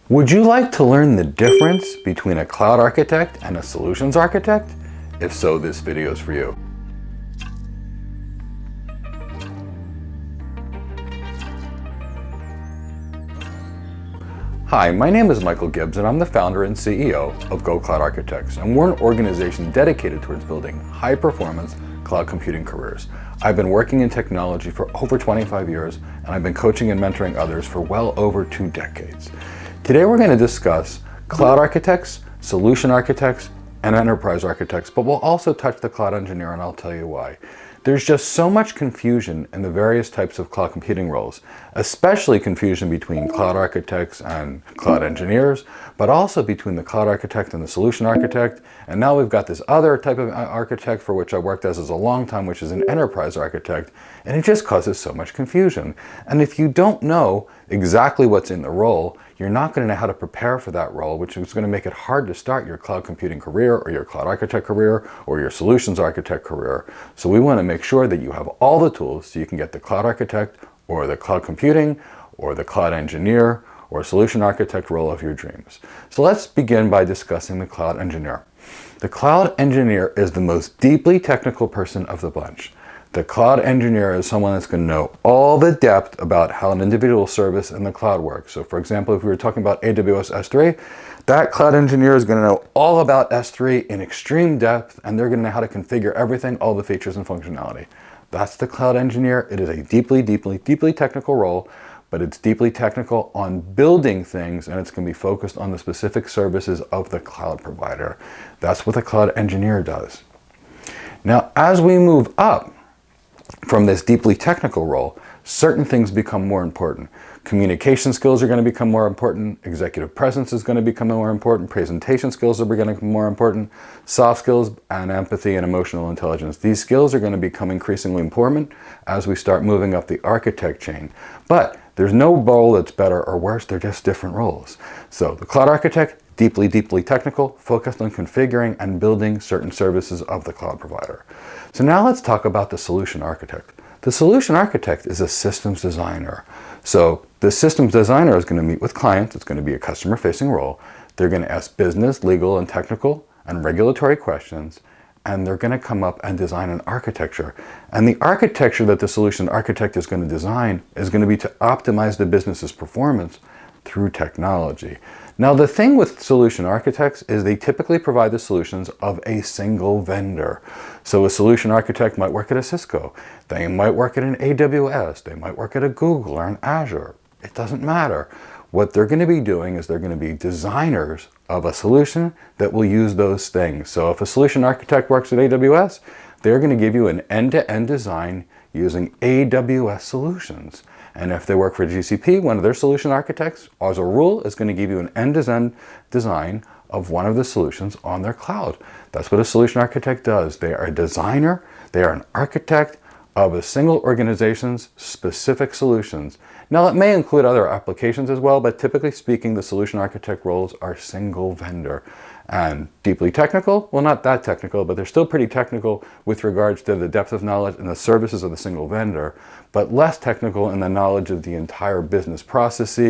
Would you like to learn the difference between a cloud architect and a solutions architect? If so, this video is for you. Hi, my name is Michael Gibbs and I'm the founder and CEO of Go Cloud Architects, and we're an organization dedicated towards building high-performance cloud computing careers. I've been working in technology for over 25 years and I've been coaching and mentoring others for well over 2 decades. Today we're going to discuss cloud architects, solution architects, and enterprise architects, but we'll also touch the cloud engineer, and I'll tell you why. There's just so much confusion in the various types of cloud computing roles, especially confusion between cloud architects and cloud engineers, but also between the cloud architect and the solution architect. And now we've got this other type of architect for which I worked as a long time, which is an enterprise architect, and it just causes so much confusion. And if you don't know exactly what's in the role, you're not going to know how to prepare for that role, which is going to make it hard to start your cloud computing career or your cloud architect career or your solutions architect career. So we want to make sure that you have all the tools so you can get the cloud architect or the cloud computing or the cloud engineer or solution architect role of your dreams. So let's begin by discussing the cloud engineer. The cloud engineer is the most deeply technical person of the bunch. The cloud engineer is someone that's going to know all the depth about how an individual service in the cloud works. So for example, if we were talking about AWS S3, that cloud engineer is going to know all about S3 in extreme depth, and they're going to know how to configure everything, all the features and functionality. That's the cloud engineer. It is a deeply technical role, but it's deeply technical on building things, and it's going to be focused on the specific services of the cloud provider. That's what the cloud engineer does. Now, as we move up from this deeply technical role, certain things become more important. Communication skills are going to become more important. Executive presence is going to become more important. Presentation skills are going to become more important. Soft skills and empathy and emotional intelligence. These skills are going to become increasingly important as we start moving up the architect chain. But there's no role that's better or worse. They're just different roles. So the cloud architect, deeply technical, focused on configuring and building certain services of the cloud provider. So now let's talk about the solution architect. The solution architect is a systems designer. So the systems designer is going to meet with clients. It's going to be a customer-facing role. They're going to ask business, legal, and technical and regulatory questions, and they're going to come up and design an architecture. And the architecture that the solution architect is going to design is going to be to optimize the business's performance through technology. Now, the thing with solution architects is they typically provide the solutions of a single vendor. So a solution architect might work at a Cisco. They might work at an AWS. They might work at a Google or an Azure. It doesn't matter. What they're going to be doing is they're going to be designers of a solution that will use those things. So if a solution architect works at AWS, they're going to give you an end-to-end design using AWS solutions. And if they work for GCP, one of their solution architects, as a rule, is going to give you an end-to-end design of one of the solutions on their cloud. That's what a solution architect does. They are a designer, they are an architect of a single organization's specific solutions. Now, it may include other applications as well, but typically speaking, the solution architect roles are single vendor. And deeply technical? Well, not that technical, but they're still pretty technical with regards to the depth of knowledge and the services of the single vendor, but less technical in the knowledge of the entire business process,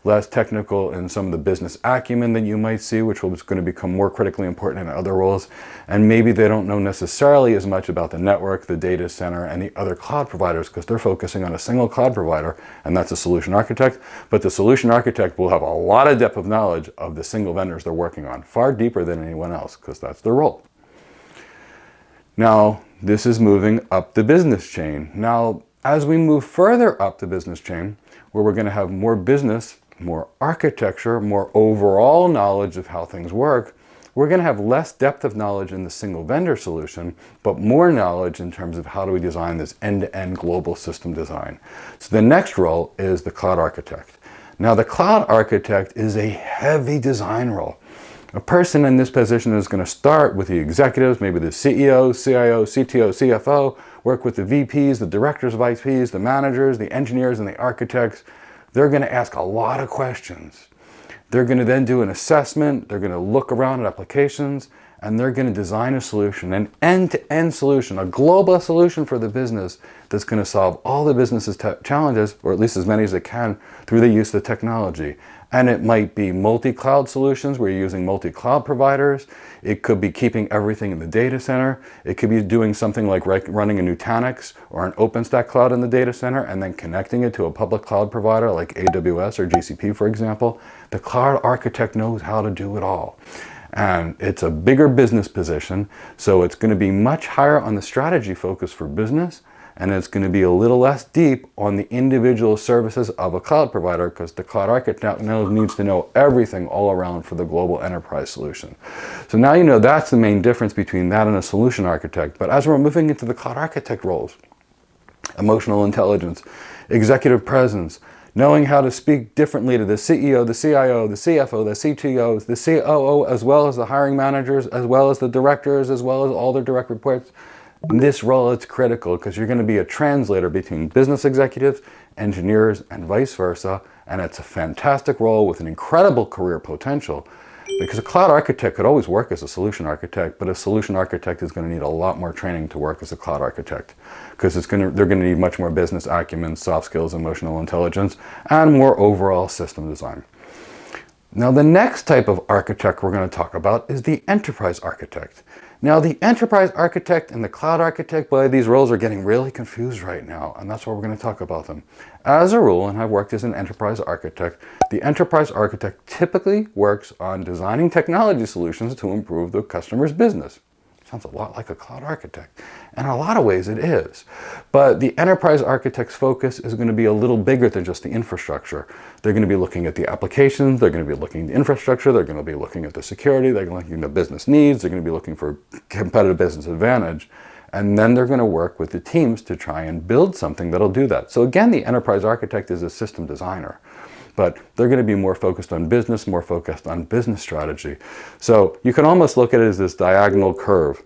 less technical in some of the business acumen that you might see, which is going to become more critically important in other roles. And maybe they don't know necessarily as much about the network, the data center, and the other cloud providers because they're focusing on a single cloud provider, and that's a solution architect. But the solution architect will have a lot of depth of knowledge of the single vendors they're working on, far deeper than anyone else, because that's their role. Now, this is moving up the business chain. Now, as we move further up the business chain, where we're going to have more business, more architecture, more overall knowledge of how things work, we're going to have less depth of knowledge in the single vendor solution, but more knowledge in terms of how do we design this end-to-end global system design. So the next role is the cloud architect. Now, the cloud architect is a heavy design role. A person in this position is going to start with the executives, maybe the CEO, CIO, CTO, CFO, work with the VPs, the directors of IPs, the managers, the engineers, and the architects. They're going to ask a lot of questions. They're going to then do an assessment. They're going to look around at applications, and they're going to design a solution, an end-to-end solution, a global solution for the business that's going to solve all the business's challenges, or at least as many as it can, through the use of the technology. And it might be multi-cloud solutions where you're using multi-cloud providers. It could be keeping everything in the data center. It could be doing something like running a Nutanix or an OpenStack cloud in the data center and then connecting it to a public cloud provider like AWS or GCP, for example. The cloud architect knows how to do it all. And it's a bigger business position, so it's going to be much higher on the strategy focus for business, and it's going to be a little less deep on the individual services of a cloud provider, because the cloud architect needs to know everything all around for the global enterprise solution. So now you know that's the main difference between that and a solution architect. But as we're moving into the cloud architect roles, emotional intelligence, executive presence, knowing how to speak differently to the CEO, the CIO, the CFO, the CTO, the COO, as well as the hiring managers, as well as the directors, as well as all their direct reports. In this role, it's critical because you're going to be a translator between business executives, engineers, and vice versa. And it's a fantastic role with an incredible career potential, because a cloud architect could always work as a solution architect, but a solution architect is going to need a lot more training to work as a cloud architect, because they're going to need much more business acumen, soft skills, emotional intelligence, and more overall system design. Now, the next type of architect we're going to talk about is the enterprise architect. Now, the enterprise architect and the cloud architect, boy, these roles are getting really confused right now, and that's why we're going to talk about them. As a rule, and I've worked as an enterprise architect, the enterprise architect typically works on designing technology solutions to improve the customer's business. Sounds a lot like a cloud architect. In a lot of ways it is. But the enterprise architect's focus is going to be a little bigger than just the infrastructure. They're going to be looking at the applications, they're going to be looking at the infrastructure, they're going to be looking at the security, they're going to be looking at business needs, they're going to be looking for competitive business advantage. And then they're going to work with the teams to try and build something that'll do that. So again, the enterprise architect is a system designer, but they're going to be more focused on business, more focused on business strategy. So you can almost look at it as this diagonal curve.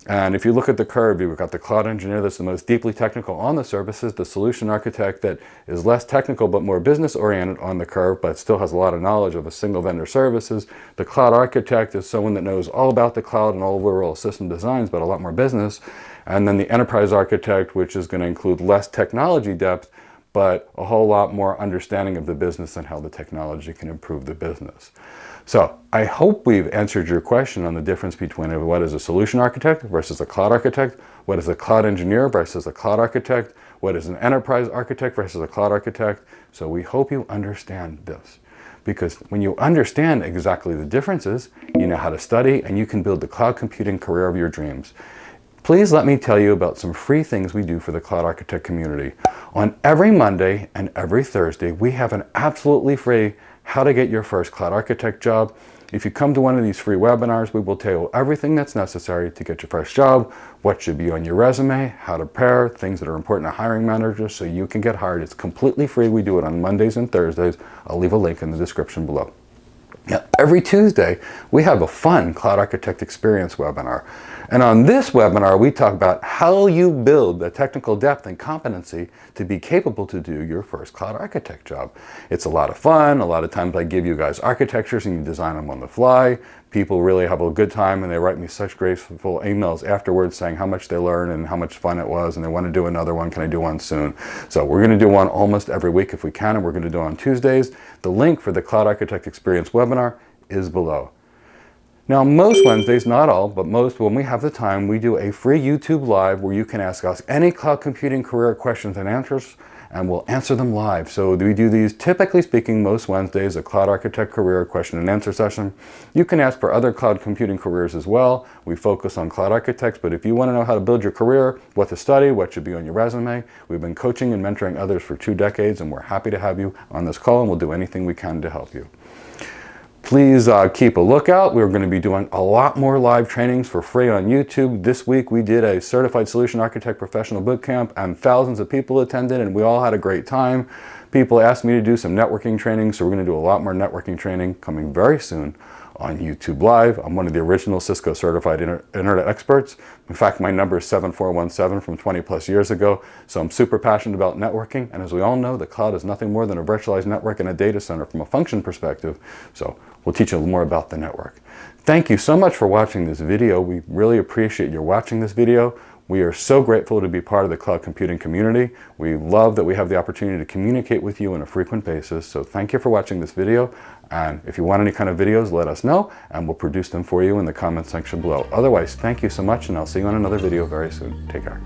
And if you look at the curve, you've got the cloud engineer that's the most deeply technical on the services, the solution architect that is less technical but more business oriented on the curve, but still has a lot of knowledge of a single vendor services. The cloud architect is someone that knows all about the cloud and all overall system designs, but a lot more business. And then the enterprise architect, which is going to include less technology depth, but a whole lot more understanding of the business and how the technology can improve the business. So I hope we've answered your question on the difference between what is a solution architect versus a cloud architect, what is a cloud engineer versus a cloud architect, what is an enterprise architect versus a cloud architect. So we hope you understand this, because when you understand exactly the differences, you know how to study and you can build the cloud computing career of your dreams. Please let me tell you about some free things we do for the cloud architect community. On every Monday and every Thursday, we have an absolutely free How to Get Your First Cloud Architect Job. If you come to one of these free webinars, we will tell you everything that's necessary to get your first job, what should be on your resume, how to prepare, things that are important to hiring managers so you can get hired. It's completely free. We do it on Mondays and Thursdays. I'll leave a link in the description below. Now, every Tuesday, we have a fun Cloud Architect Experience webinar. And on this webinar, we talk about how you build the technical depth and competency to be capable to do your first cloud architect job. It's a lot of fun. A lot of times I give you guys architectures and you design them on the fly. People really have a good time and they write me such grateful emails afterwards saying how much they learned and how much fun it was and they want to do another one. Can I do one soon? So we're going to do one almost every week if we can, and we're going to do it on Tuesdays. The link for the Cloud Architect Experience webinar is below. Now, most Wednesdays, not all, but most, when we have the time, we do a free YouTube Live where you can ask us any cloud computing career questions and answers, and we'll answer them live. So we do these, typically speaking, most Wednesdays, a Cloud Architect Career question and answer session. You can ask for other cloud computing careers as well. We focus on cloud architects, but if you want to know how to build your career, what to study, what should be on your resume, we've been coaching and mentoring others for 2 decades, and we're happy to have you on this call, and we'll do anything we can to help you. Please keep a lookout. We're going to be doing a lot more live trainings for free on YouTube. This week we did a Certified Solution Architect Professional Bootcamp and thousands of people attended and we all had a great time. People asked me to do some networking training, so we're going to do a lot more networking training coming very soon on YouTube Live. I'm one of the original Cisco certified internet experts. In fact, my number is 7417 from 20 plus years ago. So I'm super passionate about networking. And as we all know, the cloud is nothing more than a virtualized network and a data center from a function perspective. So we'll teach you more about the network. Thank you so much for watching this video. We really appreciate your watching this video. We are so grateful to be part of the cloud computing community. We love that we have the opportunity to communicate with you on a frequent basis. So thank you for watching this video, And if you want any kind of videos, let us know, and we'll produce them for you in the comment section below. Otherwise, thank you so much, and I'll see you on another video very soon. Take care.